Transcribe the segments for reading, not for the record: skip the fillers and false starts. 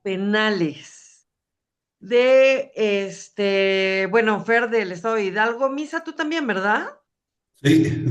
penales de, bueno, Fer del Estado de Hidalgo. Misa, tú también, ¿verdad? Sí.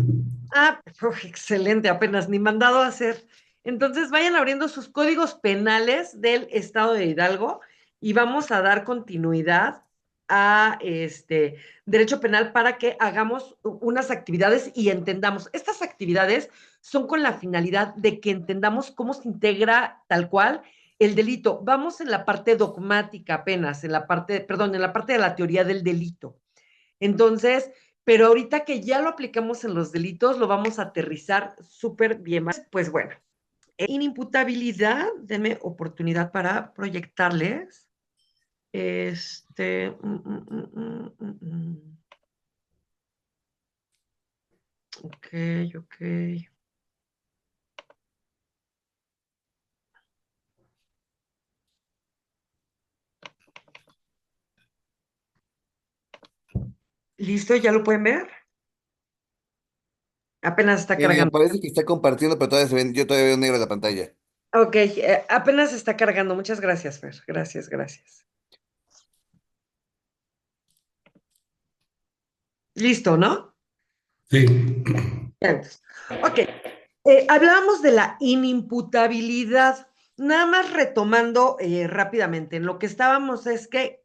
Ah, excelente, apenas ni mandado a hacer. Entonces vayan abriendo sus códigos penales del Estado de Hidalgo y vamos a dar continuidad a este derecho penal para que hagamos unas actividades y entendamos. Estas actividades son con la finalidad de que entendamos cómo se integra tal cual el delito. Vamos en la parte dogmática apenas, en la parte, perdón, en la parte de la teoría del delito. Entonces, pero ahorita que ya lo aplicamos en los delitos, lo vamos a aterrizar súper bien. Pues bueno, inimputabilidad, denme oportunidad para proyectarles. Este, ok, ok. ¿Listo? ¿Ya lo pueden ver? Apenas está Mira, cargando. parece que está compartiendo, pero todavía se ven, yo todavía veo negro la pantalla. Ok, apenas está cargando. Muchas gracias, Fer. Gracias, gracias. Listo, ¿no? Sí. Entonces, ok, hablábamos de la inimputabilidad. Nada más retomando rápidamente, en lo que estábamos es que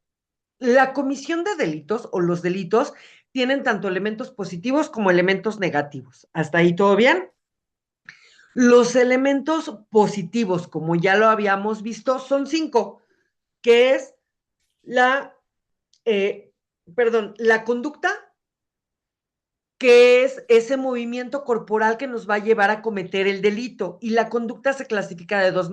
la comisión de delitos o los delitos tienen tanto elementos positivos como elementos negativos. ¿Hasta ahí todo bien? Los elementos positivos, como ya lo habíamos visto, son cinco, que es la, eh, perdón, la conducta, que es ese movimiento corporal que nos va a llevar a cometer el delito. Y la conducta se clasifica de dos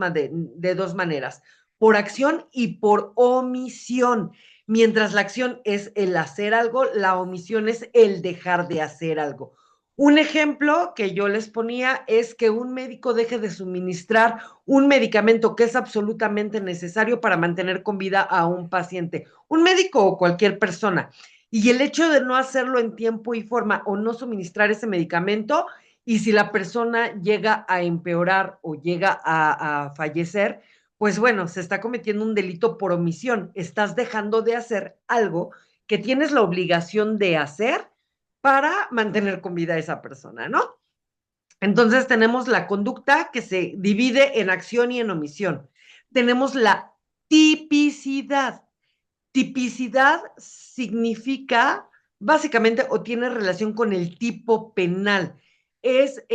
maneras, por acción y por omisión. Mientras la acción es el hacer algo, la omisión es el dejar de hacer algo. Un ejemplo que yo les ponía es que un médico deje de suministrar un medicamento que es absolutamente necesario para mantener con vida a un paciente. Un médico o cualquier persona. Y el hecho de no hacerlo en tiempo y forma o no suministrar ese medicamento, y si la persona llega a empeorar o llega a fallecer, pues bueno, se está cometiendo un delito por omisión. Estás dejando de hacer algo que tienes la obligación de hacer para mantener con vida a esa persona, ¿no? Entonces tenemos la conducta que se divide en acción y en omisión. Tenemos la tipicidad. Tipicidad significa básicamente o tiene relación con el tipo penal. Es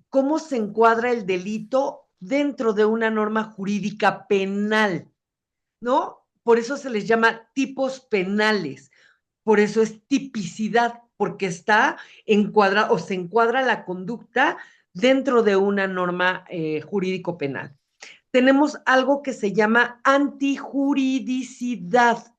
cómo se encuadra el delito dentro de una norma jurídica penal, ¿no? Por eso se les llama tipos penales. Por eso es tipicidad, porque está encuadrada o se encuadra la conducta dentro de una norma jurídico penal. Tenemos algo que se llama antijuridicidad.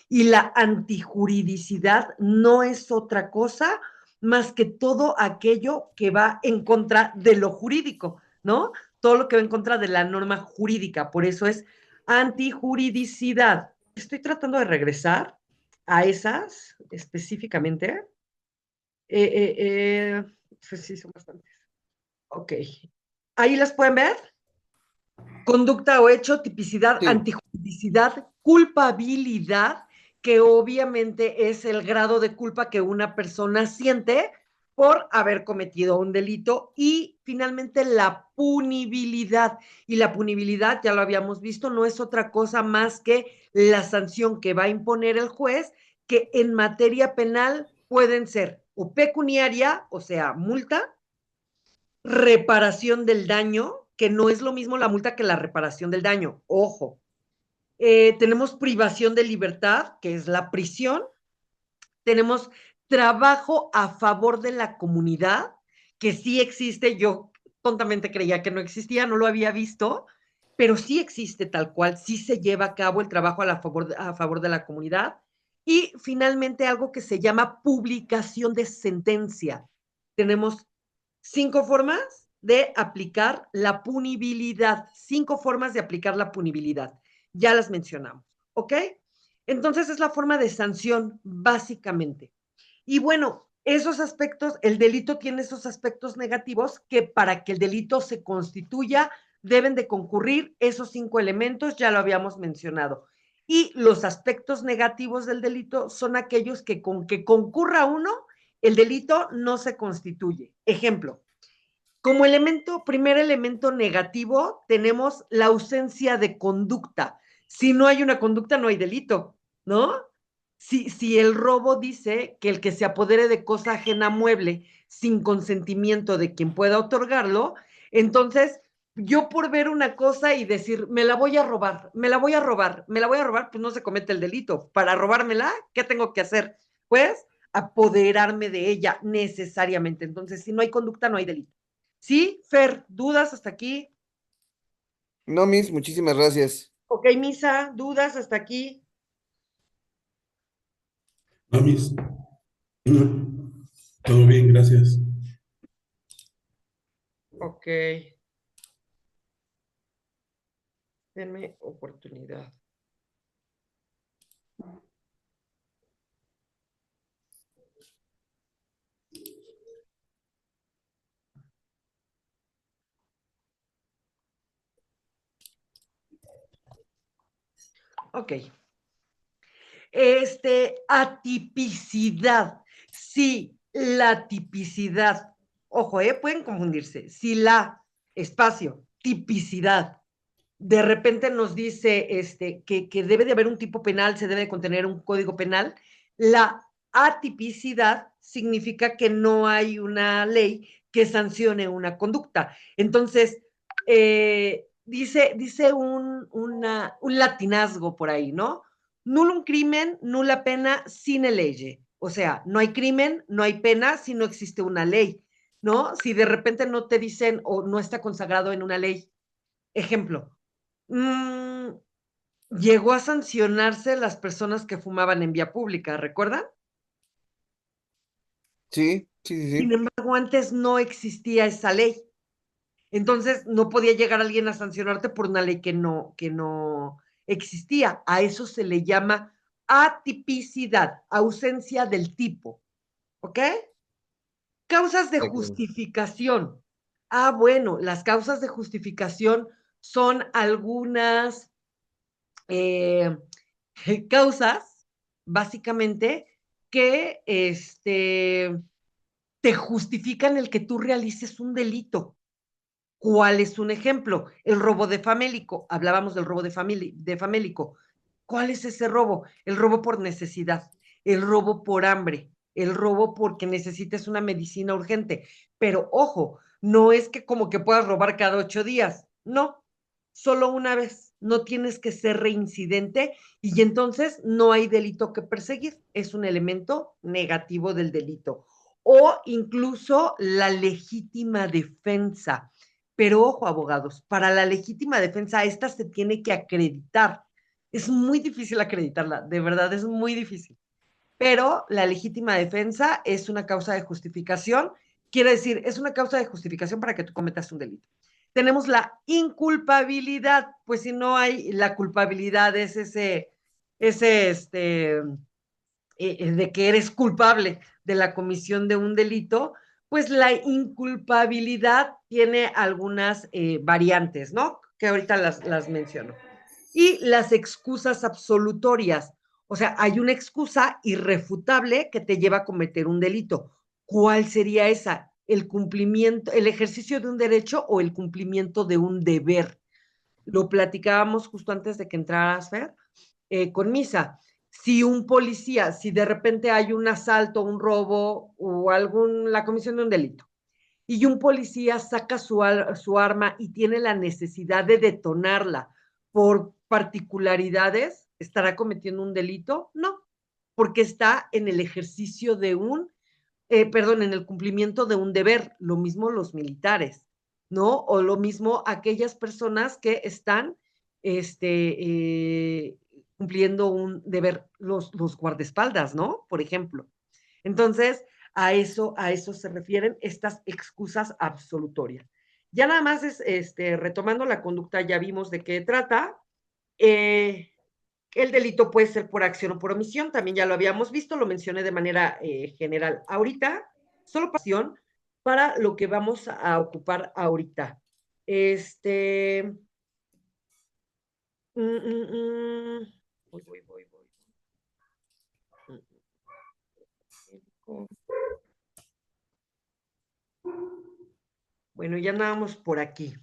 Y la antijuridicidad no es otra cosa más que todo aquello que va en contra de lo jurídico, ¿no? Todo lo que va en contra de la norma jurídica. Por eso es antijuridicidad. Estoy tratando de regresar a esas específicamente. Pues sí, son bastantes. Ok. ¿Ahí las pueden ver? Conducta o hecho, tipicidad, Sí. antijuridicidad, culpabilidad, que obviamente es el grado de culpa que una persona siente por haber cometido un delito, y finalmente la punibilidad. Y la punibilidad, ya lo habíamos visto, no es otra cosa más que la sanción que va a imponer el juez, que en materia penal pueden ser o pecuniaria, o sea, multa, reparación del daño, que no es lo mismo la multa que la reparación del daño. Ojo. Tenemos privación de libertad, que es la prisión. Tenemos trabajo a favor de la comunidad, que sí existe. Yo tontamente creía que no existía, no lo había visto, pero sí existe tal cual, sí se lleva a cabo el trabajo a favor de la comunidad. Y finalmente algo que se llama publicación de sentencia. Tenemos cinco formas de aplicar la punibilidad, cinco formas de aplicar la punibilidad. Ya las mencionamos, ¿ok? Entonces es la forma de sanción, básicamente. Y bueno, esos aspectos, el delito tiene esos aspectos negativos que para que el delito se constituya deben de concurrir esos 5 elementos, ya lo habíamos mencionado. Y los aspectos negativos del delito son aquellos que con que concurra uno, el delito no se constituye. Ejemplo, como elemento, primer elemento negativo, tenemos la ausencia de conducta. Si no hay una conducta, no hay delito, ¿no? Si el robo dice que el que se apodere de cosa ajena mueble sin consentimiento de quien pueda otorgarlo, entonces yo por ver una cosa y decir, me la voy a robar, me la voy a robar, me la voy a robar, pues no se comete el delito. Para robármela, ¿qué tengo que hacer? Pues apoderarme de ella necesariamente. Entonces, si no hay conducta, no hay delito. ¿Sí, Fer? ¿Dudas hasta aquí? No, Miss, muchísimas gracias. Ok, Misa, ¿dudas hasta aquí? Mamis, no, todo bien, gracias. Ok. Denme oportunidad. Ok. Atipicidad. Sí, la tipicidad. Ojo, pueden confundirse. Si la, espacio, tipicidad, de repente nos dice que debe de haber un tipo penal, se debe de contener un código penal, la atipicidad significa que no hay una ley que sancione una conducta. Entonces, dice un latinazgo por ahí, ¿no? Nulo crimen, nula pena, sine lege. O sea, no hay crimen, no hay pena si no existe una ley, ¿no? Si de repente no te dicen o no está consagrado en una ley. Ejemplo, llegó a sancionarse las personas que fumaban en vía pública, ¿recuerdan? Sí, sí, sí, Sin sí. embargo, antes no existía esa ley. Entonces, no podía llegar alguien a sancionarte por una ley que no existía. A eso se le llama atipicidad, ausencia del tipo. ¿Ok? Causas de De acuerdo. justificación. Ah, bueno, las causas de justificación son algunas eh, causas, básicamente, que te justifican el que tú realices un delito. ¿Cuál es un ejemplo? El robo de famélico. Hablábamos del robo de famélico. ¿Cuál es ese robo? El robo por necesidad, el robo por hambre, el robo porque necesites una medicina urgente. Pero ojo, no es que como que puedas robar cada 8 días. No, solo una vez. No tienes que ser reincidente y entonces no hay delito que perseguir. Es un elemento negativo del delito. O incluso la legítima defensa. Pero ojo, abogados, para la legítima defensa, esta se tiene que acreditar. Es muy difícil acreditarla, de verdad, es muy difícil. Pero la legítima defensa es una causa de justificación, quiere decir, es una causa de justificación para que tú cometas un delito. Tenemos la inculpabilidad, pues si no hay, la culpabilidad es de que eres culpable de la comisión de un delito, pues la inculpabilidad tiene algunas variantes, ¿no? Que ahorita las menciono. Y las excusas absolutorias, o sea, hay una excusa irrefutable que te lleva a cometer un delito. ¿Cuál sería esa? El cumplimiento, el ejercicio de un derecho o el cumplimiento de un deber. Lo platicábamos justo antes de que entraras, Fer, con Misa. Si un policía, si de repente hay un asalto, un robo o la comisión de un delito, y un policía saca su arma y tiene la necesidad de detonarla por particularidades, ¿estará cometiendo un delito? No, porque está en el ejercicio de en el cumplimiento de un deber, lo mismo los militares, ¿no? O lo mismo aquellas personas que están cumpliendo un deber, los guardaespaldas, ¿no? Por ejemplo. Entonces, a eso se refieren estas excusas absolutorias. Ya nada más retomando la conducta, ya vimos de qué trata. Eh, el delito puede ser por acción o por omisión, también ya lo habíamos visto, lo mencioné de manera general. Ahorita, solo pasión para lo que vamos a ocupar ahorita. Este, mm, mm, mm, voy. Bueno, ya andábamos por aquí.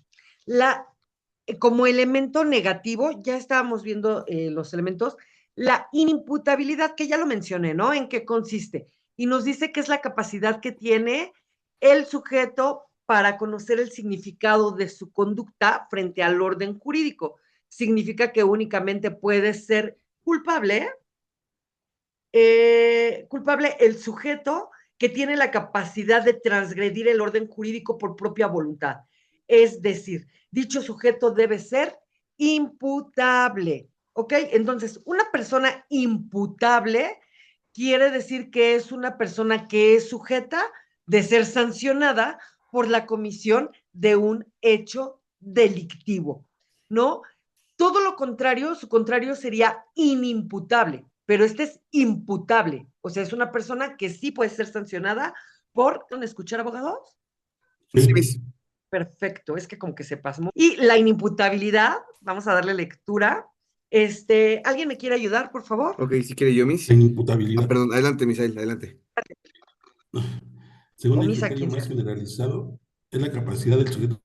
Como elemento negativo, ya estábamos viendo los elementos, la inimputabilidad, que ya lo mencioné, ¿no? ¿En qué consiste? Y nos dice que es la capacidad que tiene el sujeto para conocer el significado de su conducta frente al orden jurídico. Significa que únicamente puede ser culpable el sujeto que tiene la capacidad de transgredir el orden jurídico por propia voluntad. Es decir, dicho sujeto debe ser imputable. ¿Ok? Entonces, una persona imputable quiere decir que es una persona que es sujeta de ser sancionada por la comisión de un hecho delictivo, ¿no? Todo lo contrario, su contrario sería inimputable, pero este es imputable. O sea, es una persona que sí puede ser sancionada por escuchar abogados. Sí, Sí, Miss. Perfecto, es que como que se pasmó. Y la inimputabilidad, vamos a darle lectura. ¿Alguien me quiere ayudar, por favor? Ok, si quiere yo, Miss. la Ah, inimputabilidad. perdón, adelante, Misael, adelante. Según O el misa criterio quien más sea. generalizado, es la capacidad del sujeto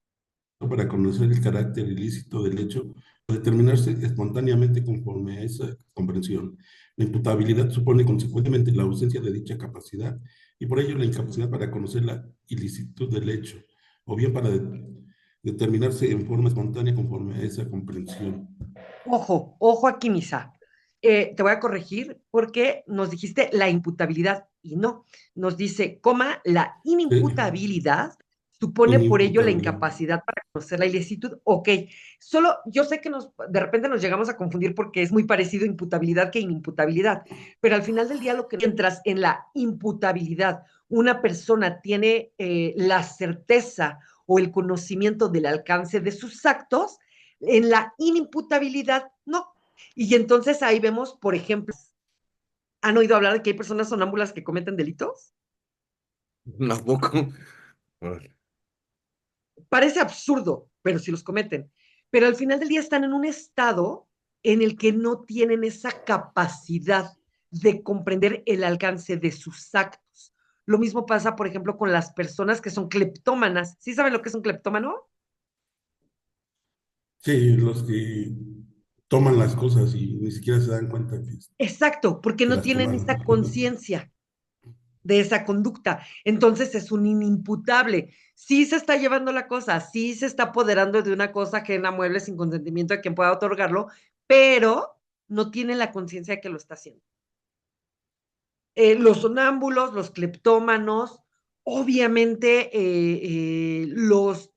para conocer el carácter ilícito del hecho o determinarse espontáneamente conforme a esa comprensión. La imputabilidad supone consecuentemente la ausencia de dicha capacidad y por ello la incapacidad para conocer la ilicitud del hecho, o bien para determinarse en forma espontánea conforme a esa comprensión. Ojo aquí, Misa. Te voy a corregir porque nos dijiste la imputabilidad y no. Nos dice, coma, la Sí, inimputabilidad supone por ello la inimputabilidad. incapacidad para conocer la ilicitud. Ok, solo yo sé que de repente nos llegamos a confundir porque es muy parecido imputabilidad que inimputabilidad, pero al final del día lo que mientras en la imputabilidad una persona tiene la certeza o el conocimiento del alcance de sus actos, en la inimputabilidad, no. Y entonces ahí vemos, por ejemplo, ¿han oído hablar de que hay personas sonámbulas que cometen delitos? ¿A poco? Órale. Parece absurdo, pero sí los cometen. Pero al final del día están en un estado en el que no tienen esa capacidad de comprender el alcance de sus actos. Lo mismo pasa, por ejemplo, con las personas que son cleptómanas. ¿Sí saben lo que es un cleptómano? Sí, los que toman las cosas y ni siquiera se dan cuenta Exacto, porque que no las tienen tomaron. esa conciencia de esa conducta. Entonces es un inimputable. Sí se está llevando la cosa, sí se está apoderando de una cosa ajena a mueble sin consentimiento de quien pueda otorgarlo, pero no tiene la conciencia de que lo está haciendo. Los sonámbulos, los cleptómanos, obviamente los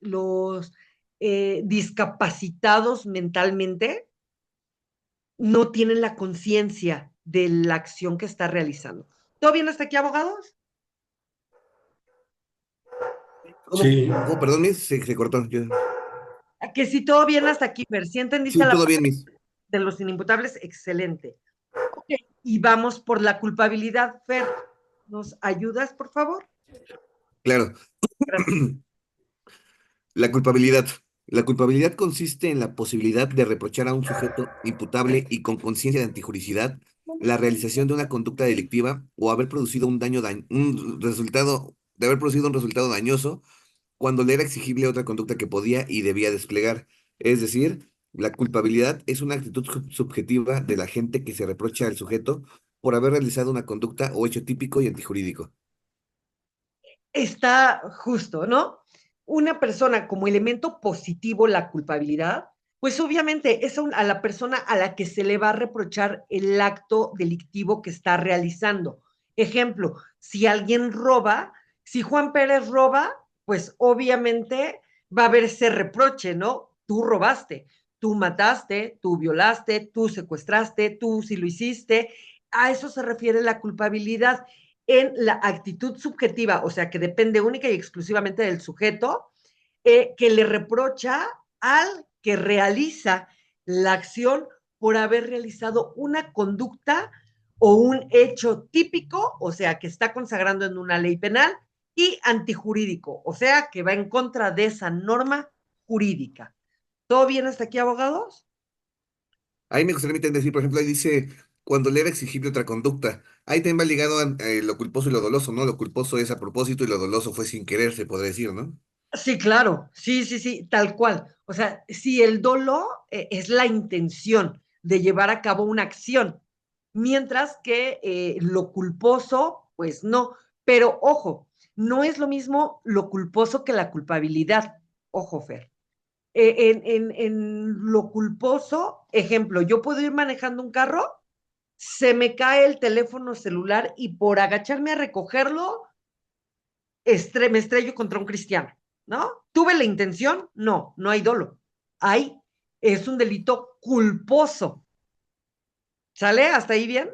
discapacitados mentalmente no tienen la conciencia de la acción que está realizando. ¿Todo bien hasta aquí, abogados? Sí, ¿Cómo, perdón, Miss? Se cortó. Que si todo bien hasta aquí, Fer. Si entendiste Sí, la todo parte bien, Miss. de los inimputables, excelente. Ok, y vamos por la culpabilidad, Fer. ¿Nos ayudas, por favor? Claro. Gracias. La culpabilidad. La culpabilidad consiste en la posibilidad de reprochar a un sujeto imputable y con conciencia de antijuricidad la realización de una conducta delictiva o haber producido un resultado, de haber producido un resultado dañoso cuando le era exigible otra conducta que podía y debía desplegar. Es decir, la culpabilidad es una actitud subjetiva de la gente que se reprocha al sujeto por haber realizado una conducta o hecho típico y antijurídico. Está justo, ¿no? Una persona como elemento positivo, la culpabilidad, pues obviamente es a la persona a la que se le va a reprochar el acto delictivo que está realizando. Ejemplo, si alguien roba, si Juan Pérez roba, pues obviamente va a haber ese reproche, ¿no? Tú robaste, tú mataste, tú violaste, tú secuestraste, tú sí lo hiciste. A eso se refiere la culpabilidad en la actitud subjetiva, o sea, que depende única y exclusivamente del sujeto, que le reprocha al que realiza la acción por haber realizado una conducta o un hecho típico, o sea, que está consagrando en una ley penal, y antijurídico, o sea, que va en contra de esa norma jurídica. ¿Todo bien hasta aquí, abogados? Ahí me gustaría también decir, por ejemplo, ahí dice, cuando le era exigible otra conducta. Ahí también va ligado a lo culposo y lo doloso, ¿no? Lo culposo es a propósito y lo doloso fue sin querer, se podría decir, ¿no? Sí, claro, sí, sí, sí, tal cual. O sea, si el dolo es la intención de llevar a cabo una acción, mientras que lo culposo, pues no. Pero ojo, no es lo mismo lo culposo que la culpabilidad. Ojo, Fer. En lo culposo, ejemplo, yo puedo ir manejando un carro, se me cae el teléfono celular y por agacharme a recogerlo, me estrello contra un cristiano, ¿no? ¿Tuve la intención? No, no hay dolo. Hay, es un delito culposo. ¿Sale? ¿Hasta ahí bien?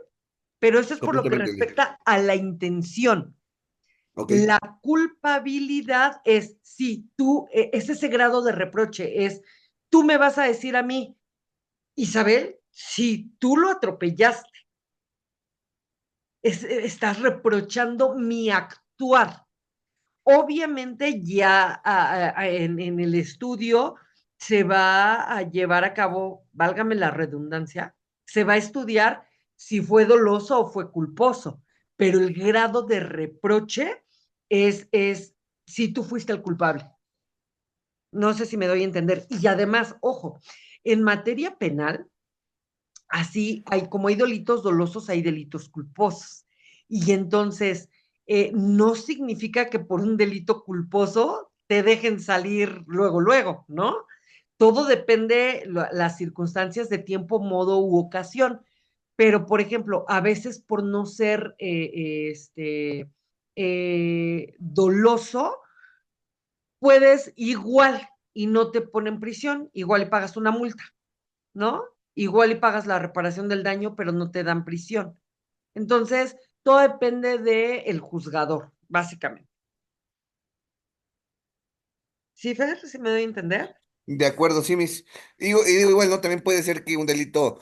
Pero eso es por lo que Completamente bien. respecta a la intención. Ok, La culpabilidad es, si tú, es ese grado de reproche, es, tú me vas a decir a mí, Isabel, si tú lo atropellaste, estás reprochando mi actuar. Obviamente ya en el estudio se va a llevar a cabo, válgame la redundancia, se va a estudiar si fue doloso o fue culposo, pero el grado de reproche es si tú fuiste el culpable. No sé si me doy a entender. Y además, ojo, en materia penal, así hay, como hay delitos dolosos, hay delitos culposos. Y entonces, no significa que por un delito culposo te dejen salir luego, luego, ¿no? Todo depende las circunstancias de tiempo, modo u ocasión. Pero, por ejemplo, a veces por no ser doloso, puedes igual y no te ponen prisión, igual y pagas una multa, ¿no? Igual y pagas la reparación del daño, pero no te dan prisión. Entonces, todo depende del juzgador, básicamente. ¿Sí, Fer? ¿Sí me doy a entender? de acuerdo, sí, mis. Y digo igual, ¿no? También puede ser que un delito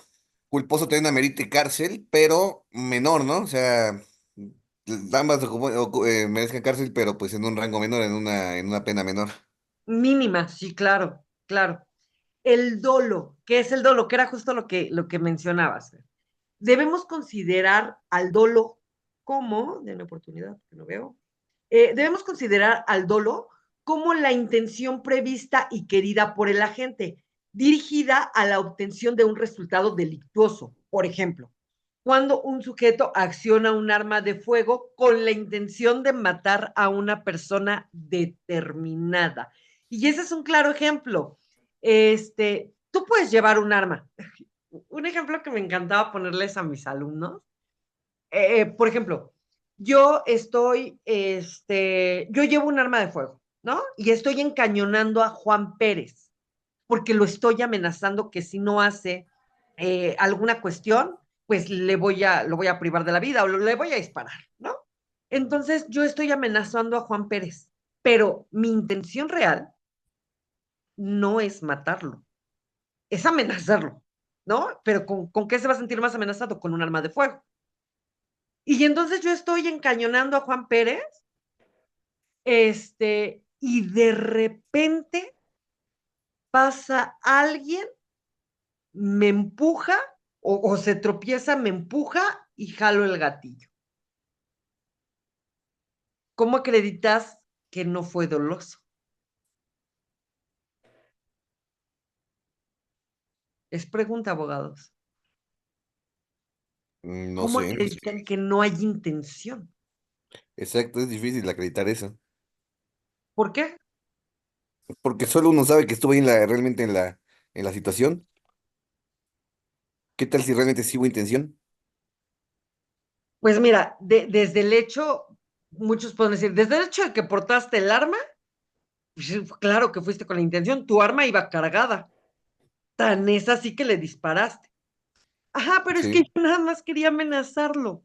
culposo también amerite cárcel, pero menor, ¿no? O sea, ambas merezcan cárcel, pero pues en un rango menor, en una pena menor. Mínima, sí, claro, claro. El dolo, ¿qué es el dolo? Que era justo lo que mencionabas. Fer. Debemos considerar al dolo como, de una oportunidad que no veo, debemos considerar al dolo como la intención prevista y querida por el agente, dirigida a la obtención de un resultado delictuoso. Por ejemplo, cuando un sujeto acciona un arma de fuego con la intención de matar a una persona determinada. Y ese es un claro ejemplo. Tú puedes llevar un arma. Un ejemplo que me encantaba ponerles a mis alumnos. Por ejemplo, yo llevo un arma de fuego, ¿no? Y estoy encañonando a Juan Pérez, porque lo estoy amenazando que si no hace alguna cuestión, pues lo voy a privar de la vida o le voy a disparar, ¿no? Entonces yo estoy amenazando a Juan Pérez, pero mi intención real no es matarlo, es amenazarlo, ¿no? Pero ¿con qué se va a sentir más amenazado? Con un arma de fuego. Y entonces yo estoy encañonando a Juan Pérez, y de repente pasa alguien, me empuja o se tropieza, me empuja y jalo el gatillo. ¿Cómo acreditas que no fue doloso? Es pregunta, abogados. No ¿Cómo sé, acreditan que no hay intención? exacto, es difícil acreditar eso. ¿Por qué? Porque solo uno sabe que estuvo ahí realmente en la situación. ¿Qué tal si realmente sí hubo intención? Pues mira, desde el hecho, muchos pueden decir, desde el hecho de que portaste el arma, pues, claro que fuiste con la intención, tu arma iba cargada. Tan es así que le disparaste. Ajá, pero es que Sí. yo nada más quería amenazarlo.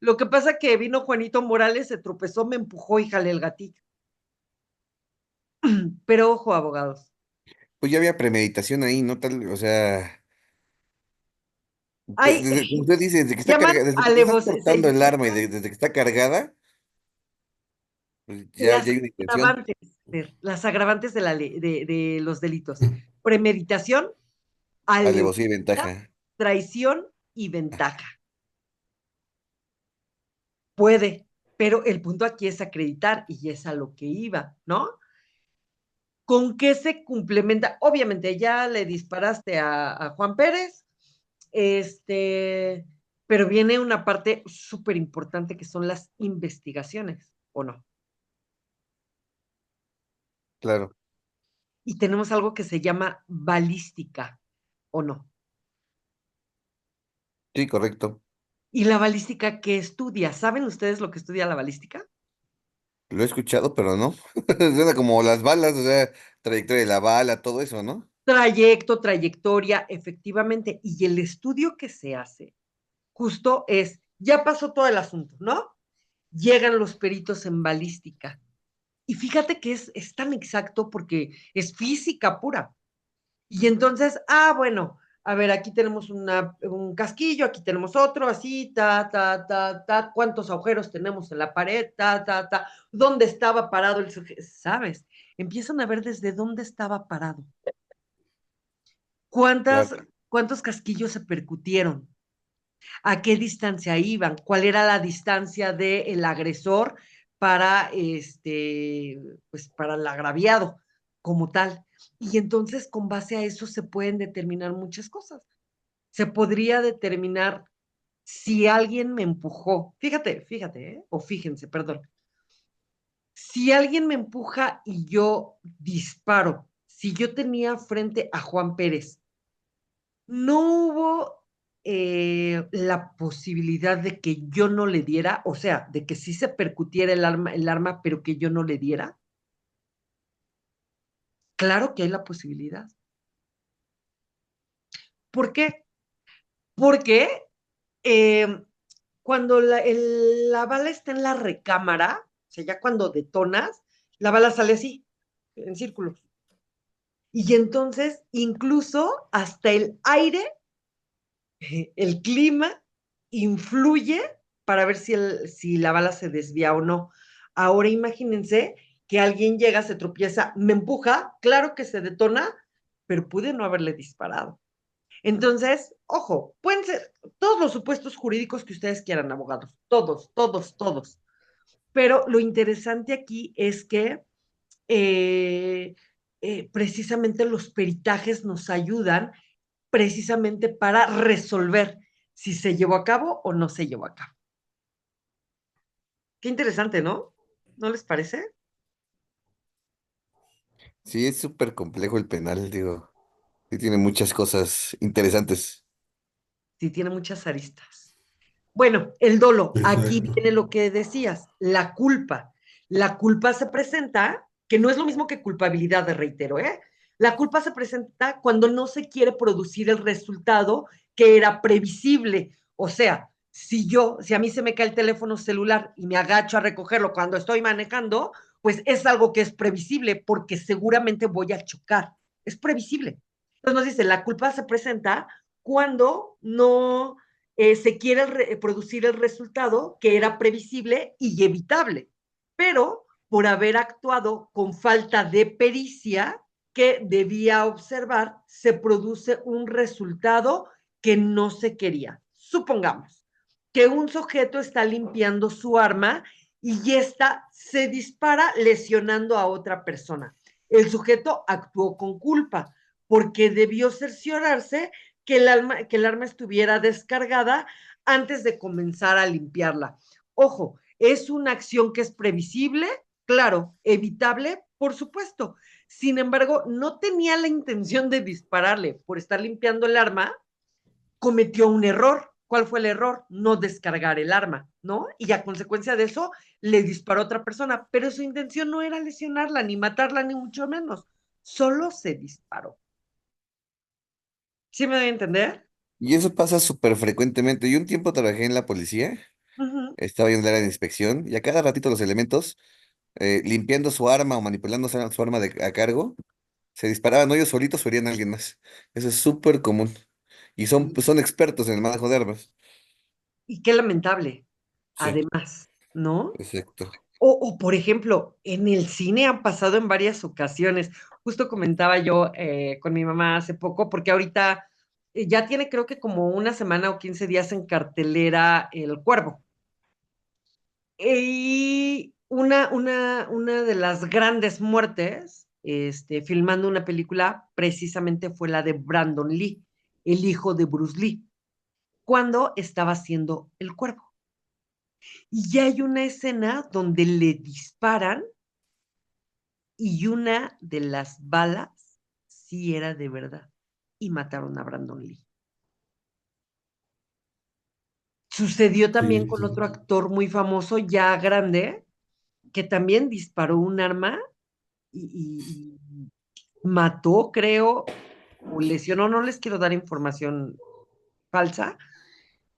Lo que pasa que vino Juanito Morales, se tropezó, me empujó y jalé el gatillo. Pero ojo, abogados. Pues ya había premeditación ahí, ¿no? Tal, o sea, Hay, como usted dice, desde que está llaman cargada, desde que estás alevos, se portando el arma y desde que está cargada, pues ya las hay una intención. agravantes. ver, las agravantes de los delitos. Premeditación, Alevosía y alevosía, ventaja. traición y ventaja. Puede, pero el punto aquí es acreditar y es a lo que iba, ¿no? ¿Con qué se complementa? Obviamente ya le disparaste a Juan Pérez, pero viene una parte súper importante que son las investigaciones, ¿o no? Claro. Y tenemos algo que se llama balística, ¿o no? Sí, correcto. ¿Y la balística qué estudia? ¿Saben ustedes lo que estudia la balística? Lo he escuchado, pero no. Suena como las balas, o sea, trayectoria de la bala, todo eso, ¿no? Trayecto, trayectoria, efectivamente. Y el estudio que se hace justo es, ya pasó todo el asunto, ¿no? Llegan los peritos en balística. Y fíjate que es tan exacto porque es física pura. Y entonces, bueno, a ver, aquí tenemos un casquillo, aquí tenemos otro, así, cuántos agujeros tenemos en la pared, dónde estaba parado el sujeto, ¿sabes? Empiezan a ver desde dónde estaba parado, Claro. cuántas, cuántos casquillos se percutieron, a qué distancia iban, cuál era la distancia del agresor para pues para el agraviado como tal. Y entonces con base a eso se pueden determinar muchas cosas. Se podría determinar si alguien me empujó. Fíjate, o fíjense, perdón. Si alguien me empuja y yo disparo, si yo tenía frente a Juan Pérez, no hubo la posibilidad de que yo no le diera, o sea, de que sí se percutiera el arma, pero que yo no le diera. Claro que hay la posibilidad. ¿Por qué? Porque eh, cuando la bala está en la recámara, o sea, ya cuando detonas, la bala sale así, en círculos. Y entonces, incluso hasta el aire, el clima, influye para ver si la bala se desvía o no. Ahora imagínense que alguien llega, se tropieza, me empuja, claro que se detona, pero pude no haberle disparado. Entonces, ojo, pueden ser todos los supuestos jurídicos que ustedes quieran, abogados, todos, todos, todos. Pero lo interesante aquí es que eh, precisamente los peritajes nos ayudan precisamente para resolver si se llevó a cabo o no se llevó a cabo. Qué interesante, ¿no? ¿No les parece? Sí, es súper complejo el penal, digo. Sí, tiene muchas cosas interesantes. Sí, tiene muchas aristas. Bueno, el dolo, aquí Exacto. viene lo que decías, la culpa. La culpa se presenta, que no es lo mismo que culpabilidad, de reitero, ¿eh? La culpa se presenta cuando no se quiere producir el resultado que era previsible. O sea, si a mí se me cae el teléfono celular y me agacho a recogerlo cuando estoy manejando, pues es algo que es previsible porque seguramente voy a chocar. Es previsible. Entonces nos dice, la culpa se presenta cuando no se quiere producir el resultado que era previsible y evitable, pero por haber actuado con falta de pericia que debía observar, se produce un resultado que no se quería. Supongamos que un sujeto está limpiando su arma y esta se dispara lesionando a otra persona. El sujeto actuó con culpa porque debió cerciorarse que el arma estuviera descargada antes de comenzar a limpiarla. Ojo, es una acción que es previsible, claro, evitable, por supuesto. Sin embargo, no tenía la intención de dispararle por estar limpiando el arma, cometió un error. ¿Cuál fue el error? No descargar el arma, ¿no? Y a consecuencia de eso le disparó a otra persona, pero su intención no era lesionarla, ni matarla, ni mucho menos. Solo se disparó. ¿Sí me doy a entender? Y eso pasa súper frecuentemente. Yo un tiempo trabajé en la policía, Uh -huh. estaba en el área de inspección, y a cada ratito los elementos, limpiando su arma o manipulando su arma a cargo, se disparaban o ellos solitos o herían a alguien más. Eso es súper común. Y son, pues, son expertos en el manejo de armas. Y qué lamentable, Sí. además, ¿no? Exacto. Por ejemplo, en el cine han pasado en varias ocasiones. Justo comentaba yo con mi mamá hace poco, porque ahorita ya tiene creo que como una semana o 15 días en cartelera El Cuervo. Y una de las grandes muertes, filmando una película, precisamente fue la de Brandon Lee, el hijo de Bruce Lee, cuando estaba haciendo El Cuervo. Y ya hay una escena donde le disparan y una de las balas sí era de verdad y mataron a Brandon Lee. Sucedió también Sí, con sí. otro actor muy famoso, ya grande, que también disparó un arma y mató, creo, o lesionó, no les quiero dar información falsa.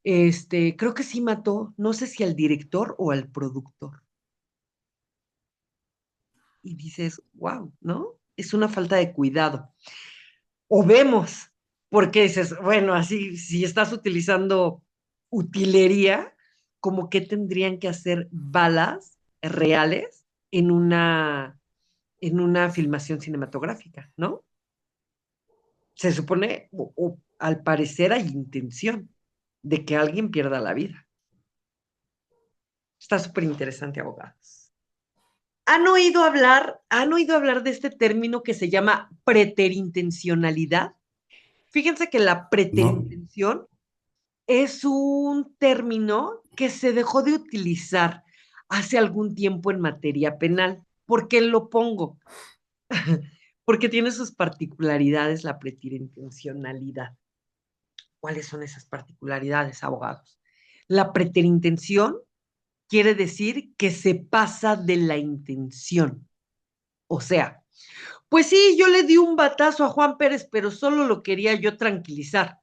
Creo que sí mató, no sé si al director o al productor. Y dices, wow, ¿no? Es una falta de cuidado. O vemos, porque dices, bueno, así, si estás utilizando utilería, como que tendrían que hacer balas reales en una filmación cinematográfica, ¿no? Se supone, al parecer hay intención de que alguien pierda la vida. Está súper interesante, abogados. Han oído hablar de este término que se llama preterintencionalidad? Fíjense que la No, preterintención es un término que se dejó de utilizar hace algún tiempo en materia penal. ¿Por qué lo pongo? Porque tiene sus particularidades la preterintencionalidad. ¿Cuáles son esas particularidades, abogados? La preterintención quiere decir que se pasa de la intención. O sea, pues sí, yo le di un batazo a Juan Pérez, pero solo lo quería yo tranquilizar.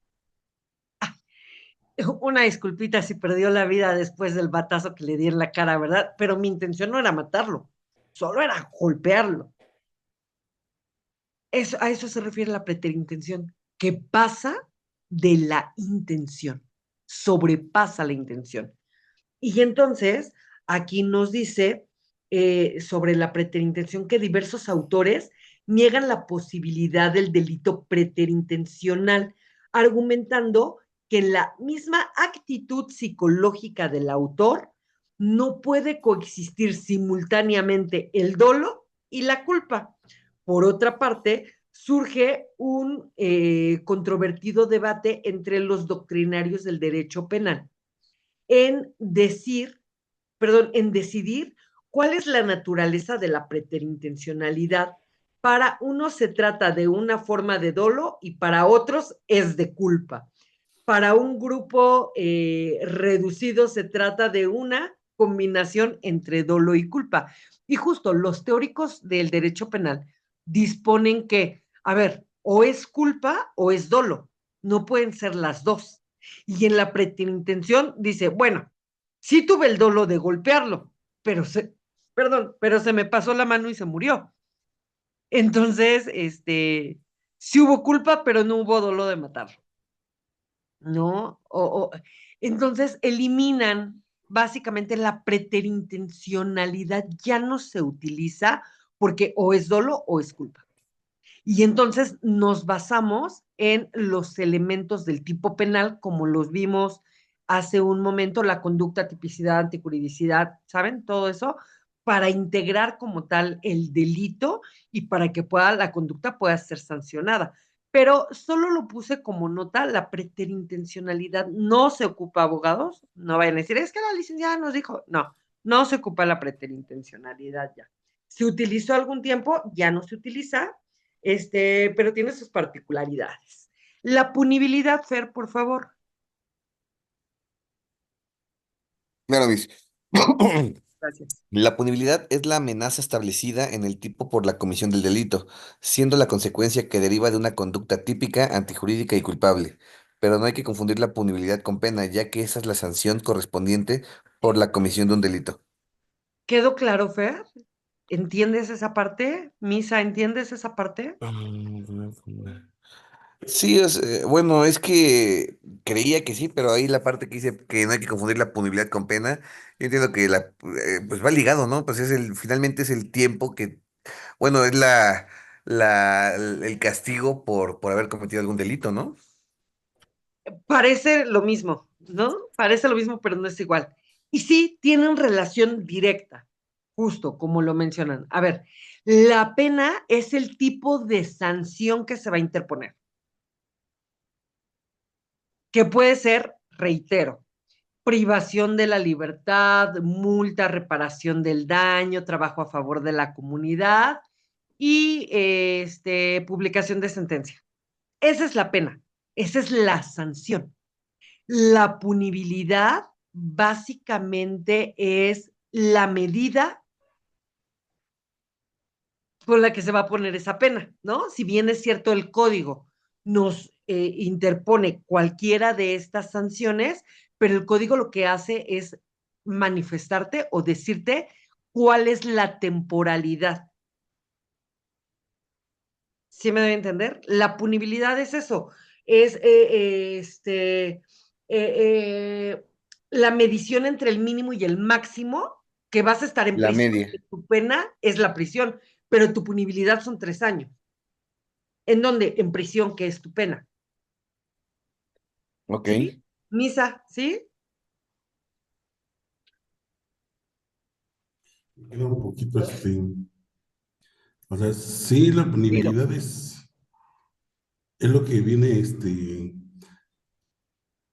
Una disculpita si perdió la vida después del batazo que le di en la cara, ¿verdad? Pero mi intención no era matarlo, solo era golpearlo. A eso se refiere la preterintención, que pasa de la intención, sobrepasa la intención. Y entonces, aquí nos dice sobre la preterintención que diversos autores niegan la posibilidad del delito preterintencional, argumentando que en la misma actitud psicológica del autor no puede coexistir simultáneamente el dolo y la culpa. Por otra parte, surge un controvertido debate entre los doctrinarios del derecho penal en decir, perdón, en decidir cuál es la naturaleza de la preterintencionalidad. Para unos se trata de una forma de dolo y para otros es de culpa. Para un grupo reducido se trata de una combinación entre dolo y culpa. Y justo los teóricos del derecho penal disponen que, a ver, o es culpa o es dolo, no pueden ser las dos. Y en la preterintención dice, bueno, sí tuve el dolo de golpearlo, pero perdón, pero se me pasó la mano y se murió. Entonces, sí hubo culpa, pero no hubo dolo de matarlo. ¿No? Entonces eliminan básicamente la preterintencionalidad, ya no se utiliza porque o es dolo o es culpa. Y entonces nos basamos en los elementos del tipo penal, como los vimos hace un momento, la conducta, tipicidad, anticuridicidad, ¿saben? Todo eso, para integrar como tal el delito y para que la conducta pueda ser sancionada. Pero solo lo puse como nota, la preterintencionalidad no se ocupa, abogados, no vayan a decir, es que la licenciada nos dijo, no, no se ocupa la preterintencionalidad ya. Se utilizó algún tiempo, ya no se utiliza, pero tiene sus particularidades. La punibilidad, Fer, por favor. Claro, Luis. Gracias. La punibilidad es la amenaza establecida en el tipo por la comisión del delito, siendo la consecuencia que deriva de una conducta típica, antijurídica y culpable. Pero no hay que confundir la punibilidad con pena, ya que esa es la sanción correspondiente por la comisión de un delito. ¿Quedó claro, Fer? ¿Entiendes esa parte? Misa, ¿entiendes esa parte? Sí, bueno, es que creía que sí, pero ahí la parte que dice que no hay que confundir la punibilidad con pena, yo entiendo que pues va ligado, ¿no? Pues finalmente es el tiempo que, bueno, es el castigo por haber cometido algún delito, ¿no? Parece lo mismo, ¿no? Parece lo mismo, pero no es igual. Y sí tienen relación directa, justo como lo mencionan. A ver, la pena es el tipo de sanción que se va a interponer, que puede ser, reitero, privación de la libertad, multa, reparación del daño, trabajo a favor de la comunidad y publicación de sentencia. Esa es la pena, esa es la sanción. La punibilidad básicamente es la medida con la que se va a poner esa pena, ¿no? Si bien es cierto el código nos interpone cualquiera de estas sanciones, pero el código lo que hace es manifestarte o decirte cuál es la temporalidad. ¿Sí me doy a entender? La punibilidad es eso, es la medición entre el mínimo y el máximo que vas a estar en La prisión. media. Tu pena es la prisión, pero tu punibilidad son 3 años. ¿En dónde? En prisión, que es tu pena. Ok. ¿Sí? Misa, ¿sí? Me queda un poquito, o sea, sí, la Dilo. punibilidad es lo que viene,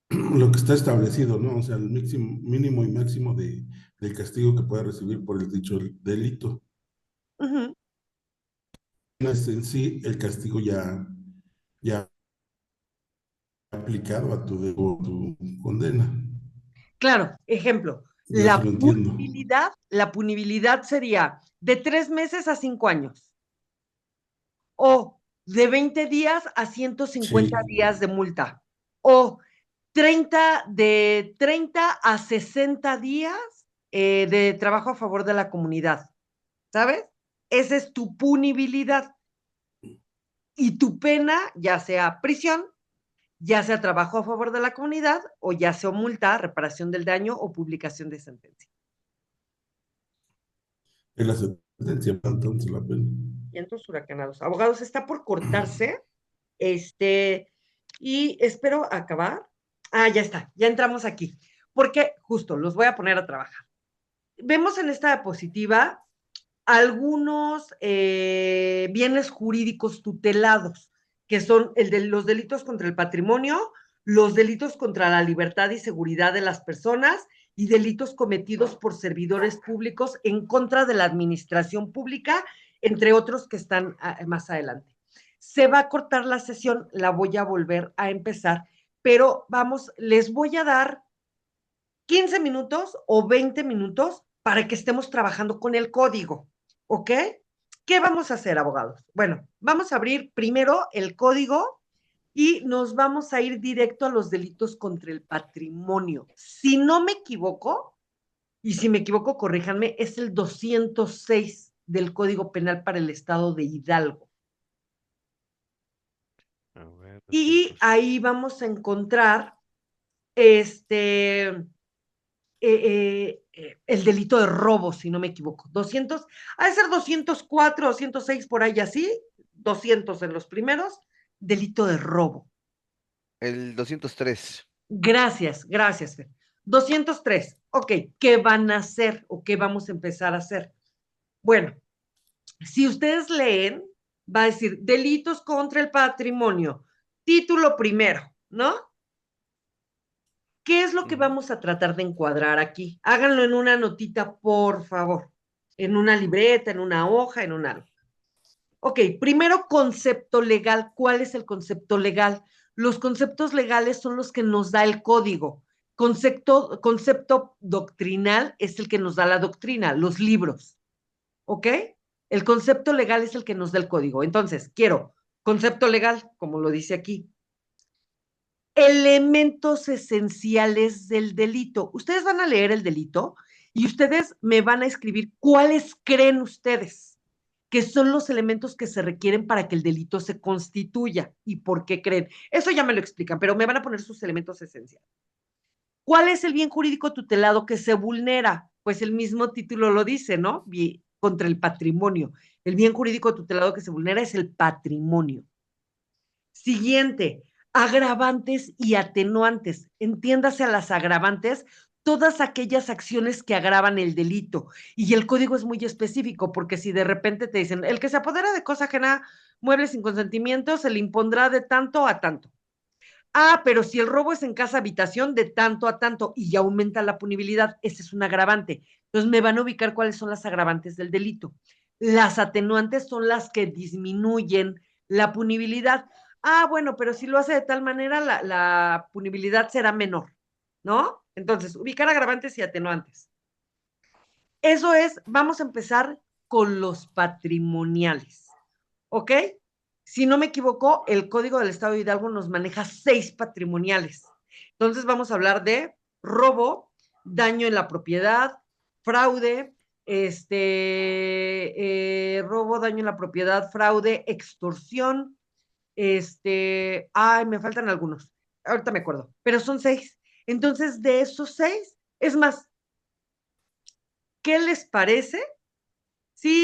lo que está establecido, ¿no? O sea, el mínimo y máximo del castigo que puede recibir por el dicho delito. Ujú. No es en sí el castigo ya aplicado a tu condena. Claro, ejemplo, Yo así lo entiendo. la punibilidad sería de 3 meses a 5 años. O de 20 días a 150 Sí, días de multa. O de 30 a 60 días de trabajo a favor de la comunidad. ¿Sabes? Esa es tu punibilidad. Y tu pena, ya sea prisión, ya sea trabajo a favor de la comunidad, o ya sea multa, reparación del daño o publicación de sentencia. es la sentencia, entonces la pena. Vientos huracanados. Abogados, está por cortarse. Este, y espero acabar. Ah, ya está, ya entramos aquí. Porque justo los voy a poner a trabajar. Vemos en esta diapositiva algunos bienes jurídicos tutelados, que son el de los delitos contra el patrimonio, los delitos contra la libertad y seguridad de las personas y delitos cometidos por servidores públicos en contra de la administración pública, entre otros que están más adelante. Se va a cortar la sesión, la voy a volver a empezar, pero vamos, les voy a dar 15 minutos o 20 minutos para que estemos trabajando con el código, ¿ok? ¿Qué vamos a hacer, abogados? Bueno, vamos a abrir primero el código y nos vamos a ir directo a los delitos contra el patrimonio. Si no me equivoco, y si me equivoco, corríjanme, es el 206 del Código Penal para el Estado de Hidalgo. A ver, Y 200. ahí vamos a encontrar este el delito de robo, si no me equivoco. 200, ha de ser 204, 206 por ahí así, 200 en los primeros, delito de robo. El 203. Gracias, gracias, Fer. 203, ok, ¿qué van a hacer o qué vamos a empezar a hacer? Bueno, si ustedes leen, va a decir delitos contra el patrimonio, título primero, ¿no? ¿Qué es lo que Ujú. vamos a tratar de encuadrar aquí? Háganlo en una notita, por favor, en una libreta, en una hoja, en un algo. Ok, primero concepto legal. ¿Cuál es el concepto legal? Los conceptos legales son los que nos da el código. Concepto doctrinal es el que nos da la doctrina, los libros. ¿Ok? El concepto legal es el que nos da el código. Entonces, quiero concepto legal, como lo dice aquí, elementos esenciales del delito. Ustedes van a leer el delito y ustedes me van a escribir cuáles creen ustedes que son los elementos que se requieren para que el delito se constituya. ¿Y por qué creen? Eso ya me lo explican, pero me van a poner sus elementos esenciales. ¿Cuál es el bien jurídico tutelado que se vulnera? Pues el mismo título lo dice, ¿no? Contra el patrimonio. El bien jurídico tutelado que se vulnera es el patrimonio. Siguiente, agravantes y atenuantes. Entiéndase a las agravantes todas aquellas acciones que agravan el delito. Y el código es muy específico, porque si de repente te dicen, el que se apodera de cosa ajena, mueble sin consentimiento, se le impondrá de tanto a tanto. Ah, pero si el robo es en casa habitación, de tanto a tanto, y ya aumenta la punibilidad, ese es un agravante. Entonces me van a ubicar cuáles son las agravantes del delito. Las atenuantes son las que disminuyen la punibilidad. Ah, bueno, pero si lo hace de tal manera, la punibilidad será menor, ¿no? Entonces, ubicar agravantes y atenuantes. Eso es, vamos a empezar con los patrimoniales, ¿ok? Si no me equivoco, el Código del Estado de Hidalgo nos maneja 6 patrimoniales. Entonces vamos a hablar de robo, daño en la propiedad, fraude, robo, daño en la propiedad, fraude, extorsión, ay, me faltan algunos. Ahorita me acuerdo, pero son 6. Entonces, de esos 6, es más, ¿qué les parece